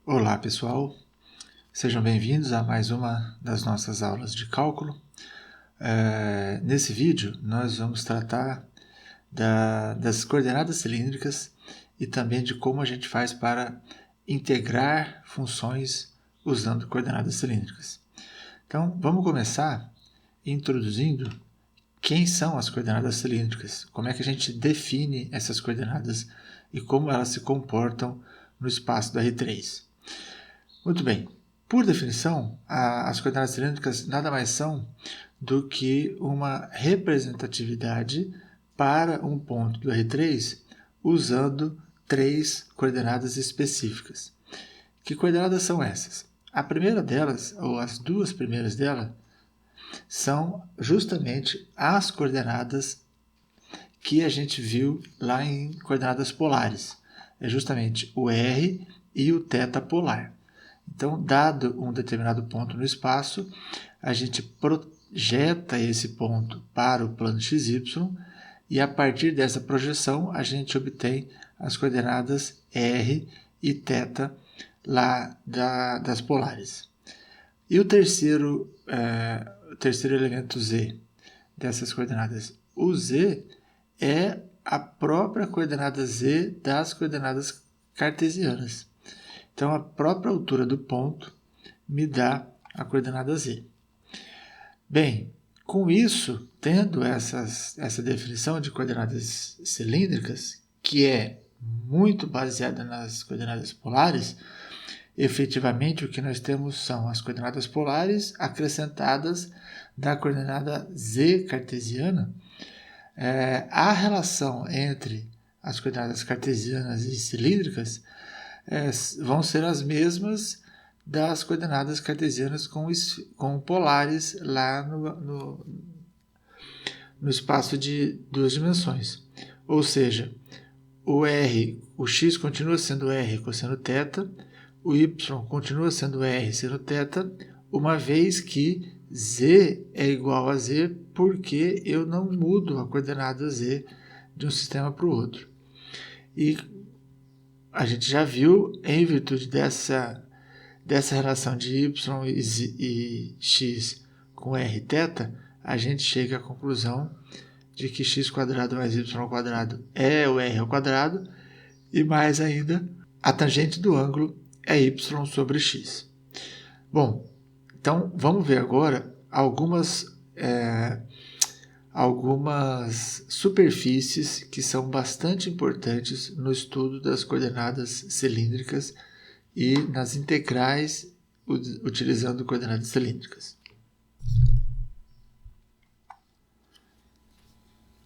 Olá pessoal, sejam bem-vindos a mais uma das nossas aulas de cálculo. Nesse vídeo nós vamos tratar das coordenadas cilíndricas e também de como a gente faz para integrar funções usando coordenadas cilíndricas. Então vamos começar introduzindo quem são as coordenadas cilíndricas, como é que a gente define essas coordenadas e como elas se comportam no espaço do R3. Muito bem, por definição, as coordenadas cilíndricas nada mais são do que uma representatividade para um ponto do R3 usando três coordenadas específicas. Que coordenadas são essas? A primeira delas, ou as duas primeiras delas, são justamente as coordenadas que a gente viu lá em coordenadas polares. É justamente o R e o θ polar. Então, dado um determinado ponto no espaço, a gente projeta esse ponto para o plano XY e a partir dessa projeção a gente obtém as coordenadas R e θ lá das polares. E o terceiro elemento Z dessas coordenadas, o Z é a própria coordenada Z das coordenadas cartesianas. Então, a própria altura do ponto me dá a coordenada Z. Bem, com isso, tendo essa definição de coordenadas cilíndricas, que é muito baseada nas coordenadas polares, efetivamente o que nós temos são as coordenadas polares acrescentadas da coordenada Z cartesiana. A relação entre as coordenadas cartesianas e cilíndricas vão ser as mesmas das coordenadas cartesianas com polares lá no espaço de duas dimensões. Ou seja, o x continua sendo r cosseno θ, o y continua sendo r seno θ, uma vez que z é igual a z porque eu não mudo a coordenada z de um sistema para o outro. E a gente já viu, em virtude dessa relação de y e x com r θ, a gente chega à conclusão de que x² mais y² é o r ao quadrado e mais ainda, a tangente do ângulo é y sobre x. Bom, então vamos ver agora algumas superfícies que são bastante importantes no estudo das coordenadas cilíndricas e nas integrais utilizando coordenadas cilíndricas.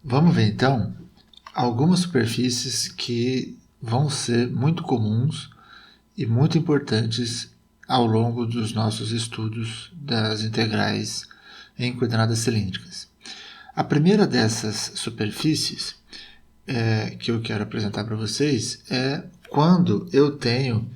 Vamos ver então algumas superfícies que vão ser muito comuns e muito importantes ao longo dos nossos estudos das integrais em coordenadas cilíndricas. A primeira dessas superfícies que eu quero apresentar para vocês é quando eu tenho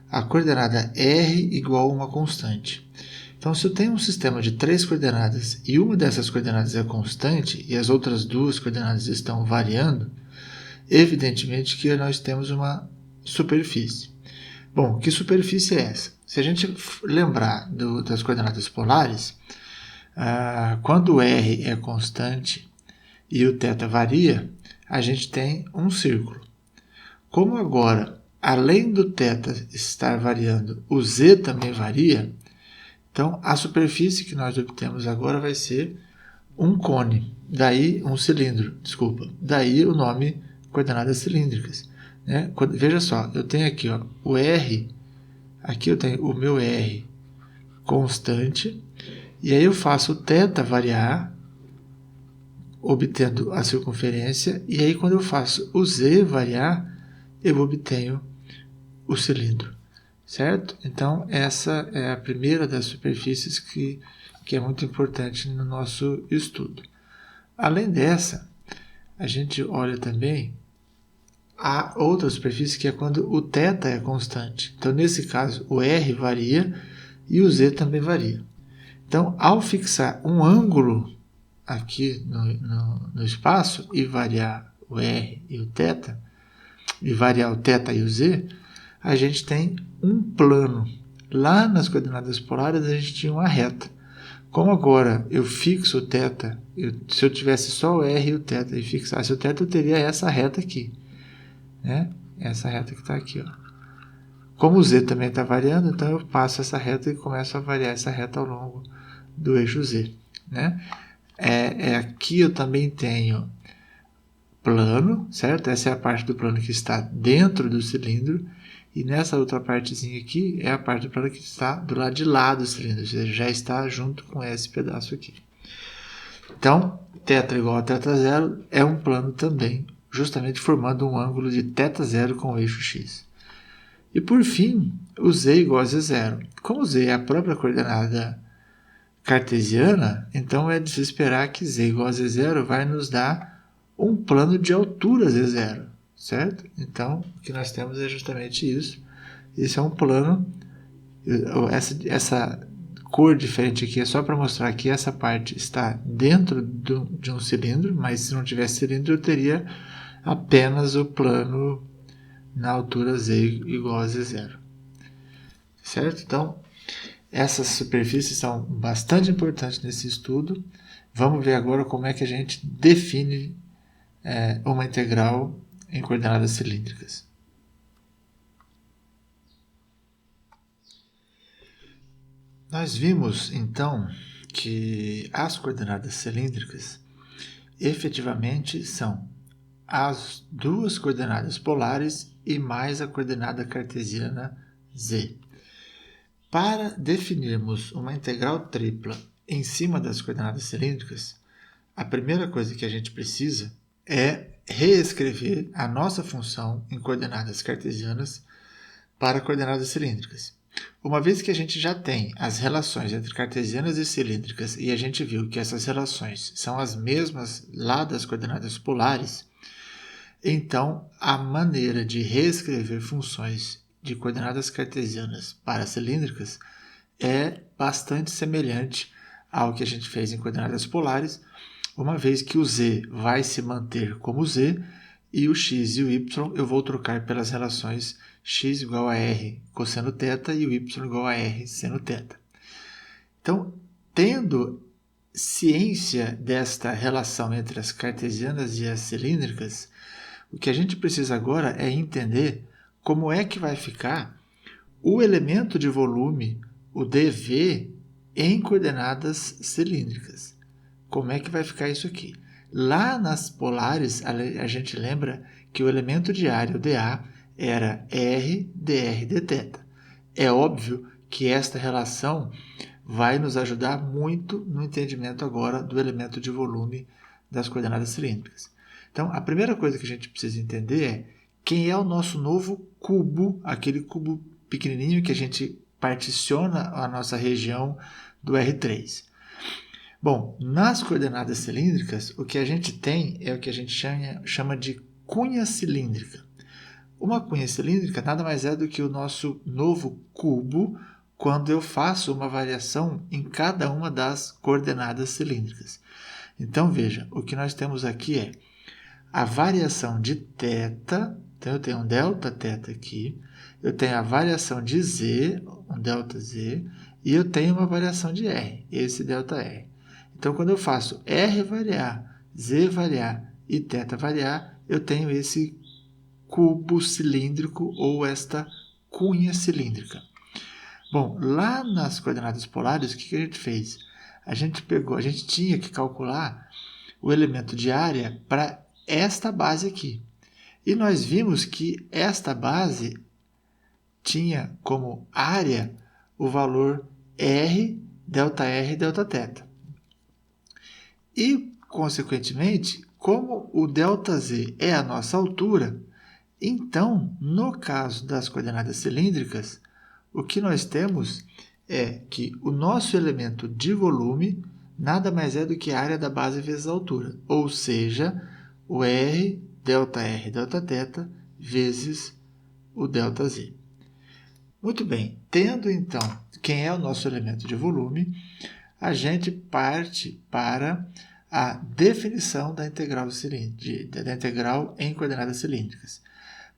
a coordenada r igual a uma constante. Então, se eu tenho um sistema de três coordenadas e uma dessas coordenadas é constante e as outras duas coordenadas estão variando, evidentemente que nós temos uma superfície. Bom, que superfície é essa? Se a gente lembrar das coordenadas polares, quando o r é constante e o θ varia, a gente tem um círculo. Como agora, além do θ estar variando, o z também varia, então a superfície que nós obtemos agora vai ser um cone, daí um cilindro, daí o nome coordenadas cilíndricas. Né? Veja só, eu tenho aqui o r, aqui eu tenho o meu r constante, e aí eu faço o θ variar, obtendo a circunferência, e aí quando eu faço o z variar, eu obtenho o cilindro, certo? Então, essa é a primeira das superfícies que é muito importante no nosso estudo. Além dessa, a gente olha também a outra superfície, que é quando o θ é constante. Então, nesse caso, o r varia e o z também varia. Então, ao fixar um ângulo aqui no espaço e variar o r e o θ, e variar o θ e o z, a gente tem um plano. Lá nas coordenadas polares a gente tinha uma reta. Como agora eu fixo o θ, se eu tivesse só o r e o θ e fixasse o θ, eu teria essa reta aqui, né? Essa reta que está aqui, ó. Como o z também está variando, então eu passo essa reta e começo a variar essa reta ao longo do eixo z, né? Aqui eu também tenho plano, certo? Essa é a parte do plano que está dentro do cilindro. E nessa outra partezinha aqui é a parte do plano que está do lado de lá do cilindro, ou seja, já está junto com esse pedaço aqui. Então, θ igual a θ0 é um plano também, justamente formando um ângulo de θ0 com o eixo x. E por fim, o z igual a z0. Como z é a própria coordenada cartesiana, então é de se esperar que z igual a z0 vai nos dar um plano de altura z0. Certo? Então, o que nós temos é justamente isso. Esse é um plano. Essa cor diferente aqui é só para mostrar que essa parte está dentro de um cilindro, mas se não tivesse cilindro, eu teria apenas o plano na altura z igual a z0. Certo? Então, essas superfícies são bastante importantes nesse estudo. Vamos ver agora como é que a gente define uma integral em coordenadas cilíndricas. Nós vimos, então, que as coordenadas cilíndricas efetivamente são as duas coordenadas polares e mais a coordenada cartesiana z. Para definirmos uma integral tripla em cima das coordenadas cilíndricas, a primeira coisa que a gente precisa é reescrever a nossa função em coordenadas cartesianas para coordenadas cilíndricas. Uma vez que a gente já tem as relações entre cartesianas e cilíndricas e a gente viu que essas relações são as mesmas lá das coordenadas polares, então a maneira de reescrever funções de coordenadas cartesianas para cilíndricas é bastante semelhante ao que a gente fez em coordenadas polares, uma vez que o z vai se manter como z e o x e o y eu vou trocar pelas relações x igual a r cosseno θ e o y igual a r seno θ. Então, tendo ciência desta relação entre as cartesianas e as cilíndricas, o que a gente precisa agora é entender como é que vai ficar o elemento de volume, o dv, em coordenadas cilíndricas. Como é que vai ficar isso aqui? Lá nas polares, a gente lembra que o elemento de área, o dA, era r dr dθ. É óbvio que esta relação vai nos ajudar muito no entendimento agora do elemento de volume das coordenadas cilíndricas. Então, a primeira coisa que a gente precisa entender é quem é o nosso novo cubo, aquele cubo pequenininho que a gente particiona a nossa região do R3. Bom, nas coordenadas cilíndricas, o que a gente tem é o que a gente chama de cunha cilíndrica. Uma cunha cilíndrica nada mais é do que o nosso novo cubo quando eu faço uma variação em cada uma das coordenadas cilíndricas. Então, veja, o que nós temos aqui é a variação de θ, então eu tenho um Δθ aqui, eu tenho a variação de z, um ΔZ, e eu tenho uma variação de r, esse ΔR. Então, quando eu faço R variar, Z variar e θ variar, eu tenho esse cubo cilíndrico ou esta cunha cilíndrica. Bom, lá nas coordenadas polares, o que a gente fez? A gente tinha que calcular o elemento de área para esta base aqui. E nós vimos que esta base tinha como área o valor R, ΔR e Δθ. E, consequentemente, como o ΔZ é a nossa altura, então, no caso das coordenadas cilíndricas, o que nós temos é que o nosso elemento de volume nada mais é do que a área da base vezes a altura, ou seja, o R, ΔR, Δθ vezes o ΔZ. Muito bem, tendo então quem é o nosso elemento de volume, a gente parte para a definição da integral em coordenadas cilíndricas.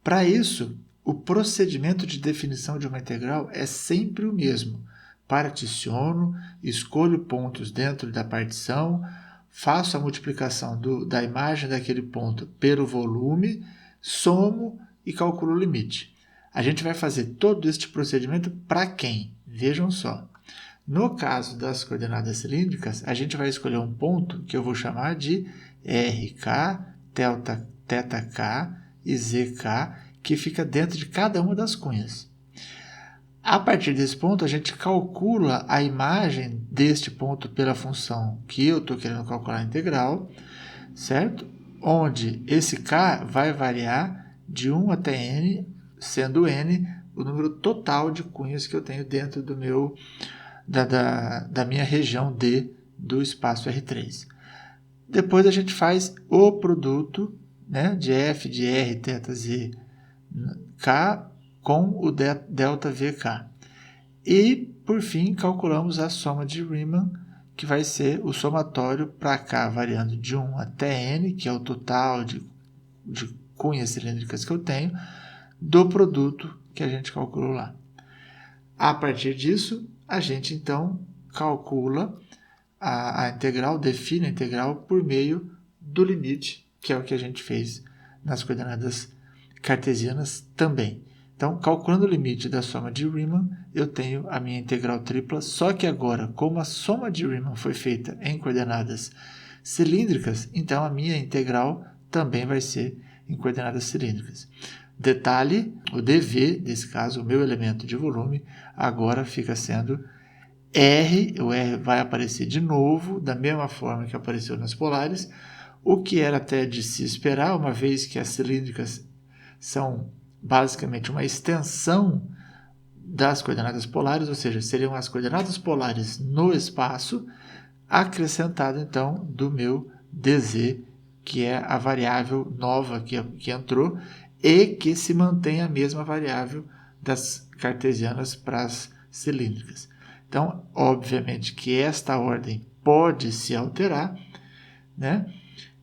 Para isso, o procedimento de definição de uma integral é sempre o mesmo. Particiono, escolho pontos dentro da partição, faço a multiplicação da imagem daquele ponto pelo volume, somo e calculo o limite. A gente vai fazer todo este procedimento para quem? Vejam só. No caso das coordenadas cilíndricas, a gente vai escolher um ponto que eu vou chamar de RK, θk e ZK, que fica dentro de cada uma das cunhas. A partir desse ponto, a gente calcula a imagem deste ponto pela função que eu estou querendo calcular a integral, certo? Onde esse k vai variar de 1 até n, sendo n o número total de cunhas que eu tenho dentro do meu, da minha região D do espaço R3. Depois a gente faz o produto, né, de f de r, θ, z, k com o delta VK. E, por fim, calculamos a soma de Riemann, que vai ser o somatório para k variando de 1 até n, que é o total de cunhas cilíndricas que eu tenho, do produto que a gente calculou lá. A partir disso, a gente então calcula a integral, define a integral por meio do limite, que é o que a gente fez nas coordenadas cartesianas também. Então, calculando o limite da soma de Riemann, eu tenho a minha integral tripla, só que agora, como a soma de Riemann foi feita em coordenadas cilíndricas, então a minha integral também vai ser em coordenadas cilíndricas. Detalhe, o dv, nesse caso, o meu elemento de volume, agora fica sendo R, o R vai aparecer de novo, da mesma forma que apareceu nas polares, o que era até de se esperar, uma vez que as cilíndricas são basicamente uma extensão das coordenadas polares, ou seja, seriam as coordenadas polares no espaço, acrescentado então do meu dz, que é a variável nova que entrou e que se mantém a mesma variável das cartesianas para as cilíndricas. Então, obviamente que esta ordem pode se alterar, né?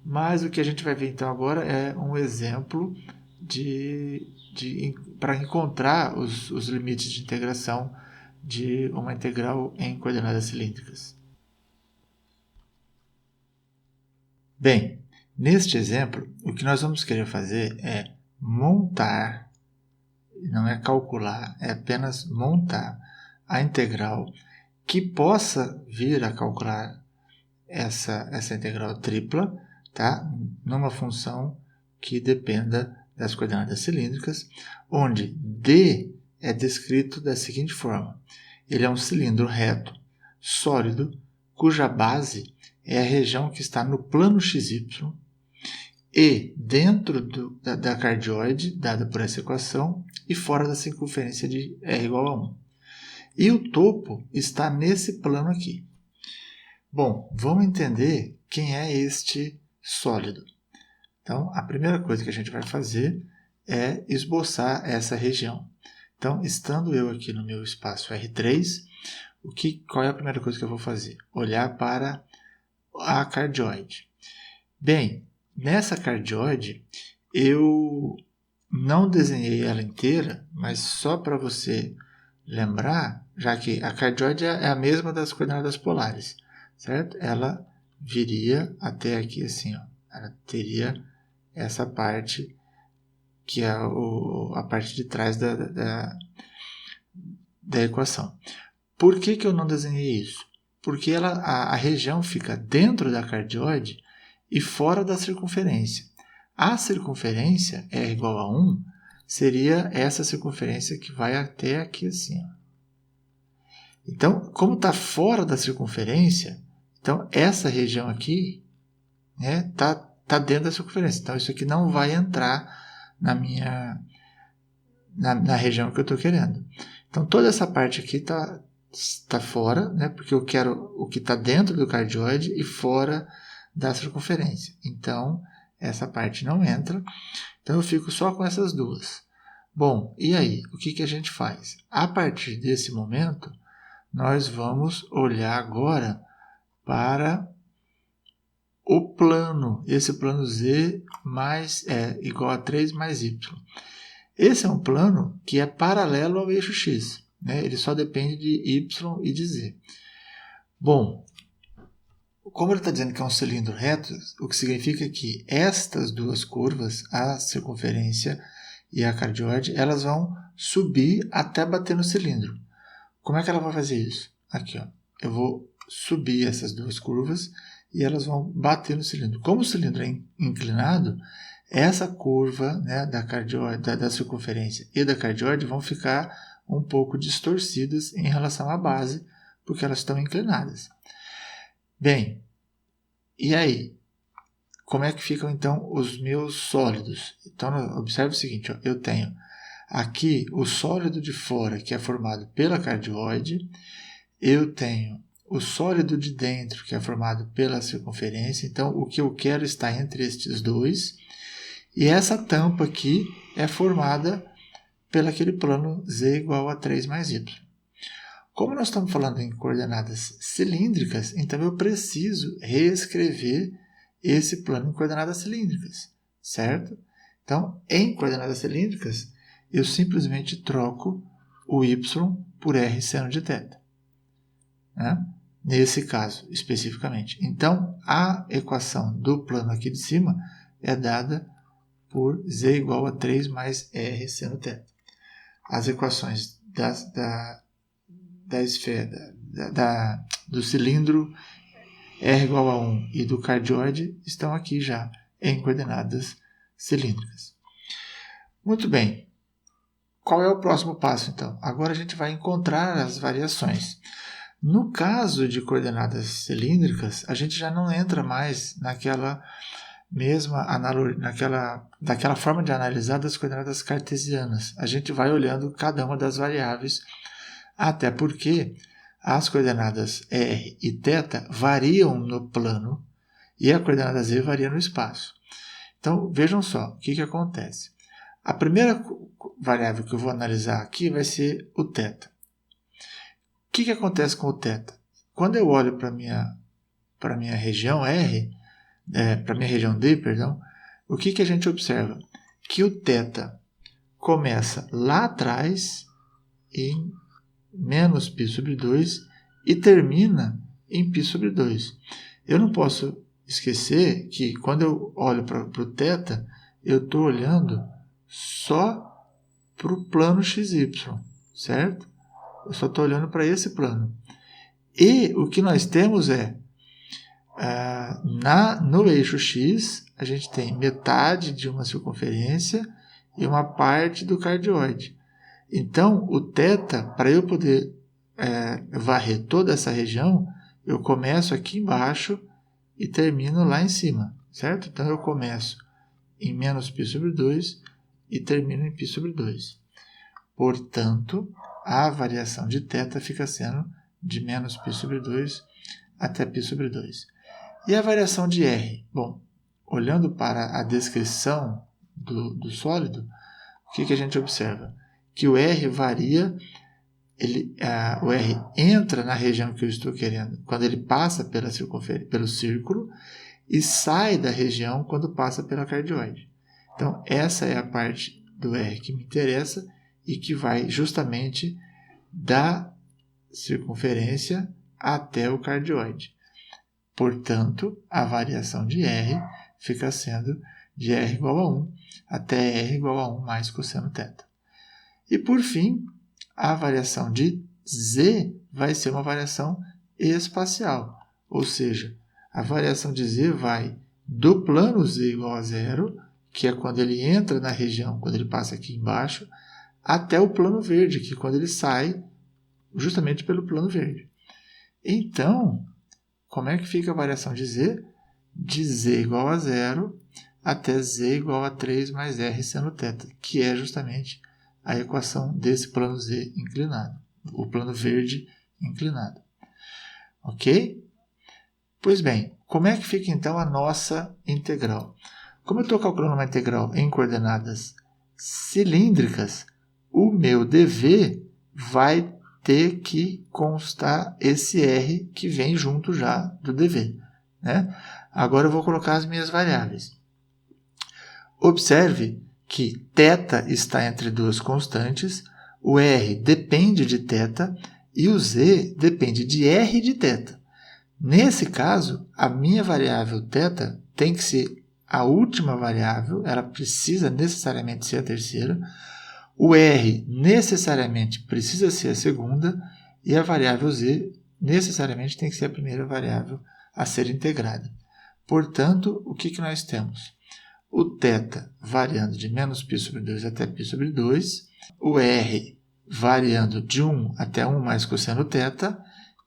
Mas o que a gente vai ver então agora é um exemplo para encontrar os limites de integração de uma integral em coordenadas cilíndricas. Bem, neste exemplo, o que nós vamos querer fazer é montar, não é calcular, é apenas montar a integral que possa vir a calcular essa integral tripla, tá? Numa função que dependa das coordenadas cilíndricas, onde D é descrito da seguinte forma. Ele é um cilindro reto, sólido, cuja base é a região que está no plano XY e dentro da cardioide, dada por essa equação, e fora da circunferência de R igual a 1. E o topo está nesse plano aqui. Bom, vamos entender quem é este sólido. Então, a primeira coisa que a gente vai fazer é esboçar essa região. Então, estando eu aqui no meu espaço R3, qual é a primeira coisa que eu vou fazer? Olhar para a cardioide. Bem, nessa cardioide, eu não desenhei ela inteira, mas só para você lembrar, já que a cardioide é a mesma das coordenadas polares, certo? Ela viria até aqui assim, ó. Ela teria essa parte que é a parte de trás da equação. Por que eu não desenhei isso? Porque a região fica dentro da cardioide e fora da circunferência. A circunferência, R igual a 1, seria essa circunferência que vai até aqui assim. Ó. Então, como está fora da circunferência, então essa região aqui tá dentro da circunferência. Então, isso aqui não vai entrar na região que eu estou querendo. Então, toda essa parte aqui está fora, né? Porque eu quero o que está dentro do cardioide e fora da circunferência. Então, essa parte não entra. Então, eu fico só com essas duas. Bom, e aí? O que a gente faz? A partir desse momento, nós vamos olhar agora para o plano, esse plano Z igual a 3 mais Y. Esse é um plano que é paralelo ao eixo x, né? Ele só depende de y e de z. Bom, como ele está dizendo que é um cilindro reto, o que significa que estas duas curvas, a circunferência e a cardioide, elas vão subir até bater no cilindro. Como é que ela vai fazer isso? Aqui, ó. Eu vou subir essas duas curvas e elas vão bater no cilindro. Como o cilindro é inclinado, essa curva, né, da cardioide, da circunferência e da cardioide vão ficar um pouco distorcidas em relação à base, porque elas estão inclinadas. Bem, e aí? Como é que ficam então os meus sólidos? Então, observe o seguinte, ó, eu tenho aqui o sólido de fora, que é formado pela cardioide, eu tenho o sólido de dentro, que é formado pela circunferência, então o que eu quero está entre estes dois, e essa tampa aqui é formada pelo aquele plano z igual a 3 mais y. Como nós estamos falando em coordenadas cilíndricas, então eu preciso reescrever esse plano em coordenadas cilíndricas, certo? Então, em coordenadas cilíndricas, eu simplesmente troco o y por r seno de θ, né? Nesse caso, especificamente. Então, a equação do plano aqui de cima é dada por z igual a 3 mais r seno θ. As equações da esfera, do cilindro r igual a 1 e do cardioide estão aqui já em coordenadas cilíndricas. Muito bem. Qual é o próximo passo, então? Agora a gente vai encontrar as variações. No caso de coordenadas cilíndricas, a gente já não entra mais naquela mesma daquela forma de analisar das coordenadas cartesianas. A gente vai olhando cada uma das variáveis, até porque as coordenadas r e θ variam no plano e a coordenada z varia no espaço. Então, vejam só o que acontece. A primeira variável que eu vou analisar aqui vai ser o θ. O que acontece com o θ? Quando eu olho para a minha região R, para a minha região D, perdão, o que a gente observa? Que o θ começa lá atrás em menos π sobre 2 e termina em π sobre 2. Eu não posso esquecer que quando eu olho para o θ, eu estou olhando só para o plano XY, certo? Eu só estou olhando para esse plano. E o que nós temos é, no eixo X, a gente tem metade de uma circunferência e uma parte do cardioide. Então, o θ, para eu poder varrer toda essa região, eu começo aqui embaixo e termino lá em cima, certo? Então, eu começo em menos π sobre 2 e termino em π sobre 2. Portanto, a variação de θ fica sendo de menos π sobre 2 até π sobre 2. E a variação de R? Bom, olhando para a descrição do sólido, o que a gente observa? Que o R varia, o R entra na região que eu estou querendo quando ele passa pelo círculo e sai da região quando passa pela cardioide. Então, essa é a parte do R que me interessa e que vai justamente da circunferência até o cardioide. Portanto, a variação de R fica sendo de R igual a 1 até R igual a 1 mais cosseno θ. E, por fim, a variação de Z vai ser uma variação espacial, ou seja, a variação de Z vai do plano Z igual a 0, que é quando ele entra na região, quando ele passa aqui embaixo, até o plano verde, que é quando ele sai justamente pelo plano verde. Então, como é que fica a variação de Z? De Z igual a 0 até Z igual a 3 mais R seno θ, que é justamente a equação desse plano Z inclinado, o plano verde inclinado. Ok? Pois bem, como é que fica então a nossa integral? Como eu estou calculando uma integral em coordenadas cilíndricas, o meu dv vai ter que constar esse r que vem junto já do dv, né? Agora eu vou colocar as minhas variáveis. Observe que θ está entre duas constantes, o R depende de θ e o Z depende de R de θ. Nesse caso, a minha variável θ tem que ser a última variável, ela precisa necessariamente ser a terceira, o R necessariamente precisa ser a segunda e a variável Z necessariamente tem que ser a primeira variável a ser integrada. Portanto, o que nós temos? O θ variando de menos π sobre 2 até π sobre 2, o R variando de 1 até 1 mais cosseno θ,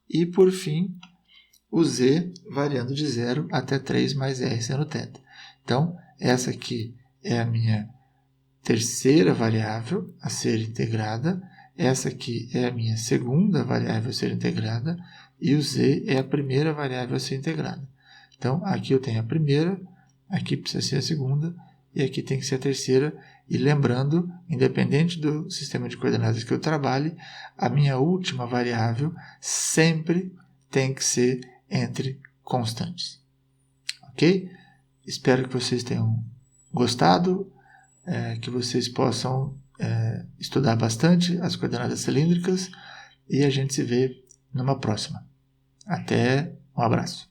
e, por fim, o Z variando de 0 até 3 mais R seno θ. Então, essa aqui é a minha terceira variável a ser integrada, essa aqui é a minha segunda variável a ser integrada, e o Z é a primeira variável a ser integrada. Então, aqui eu tenho a primeira, aqui precisa ser a segunda, e aqui tem que ser a terceira. E lembrando, independente do sistema de coordenadas que eu trabalhe, a minha última variável sempre tem que ser entre constantes. Ok? Espero que vocês tenham gostado, que vocês possam estudar bastante as coordenadas cilíndricas, e a gente se vê numa próxima. Até, um abraço.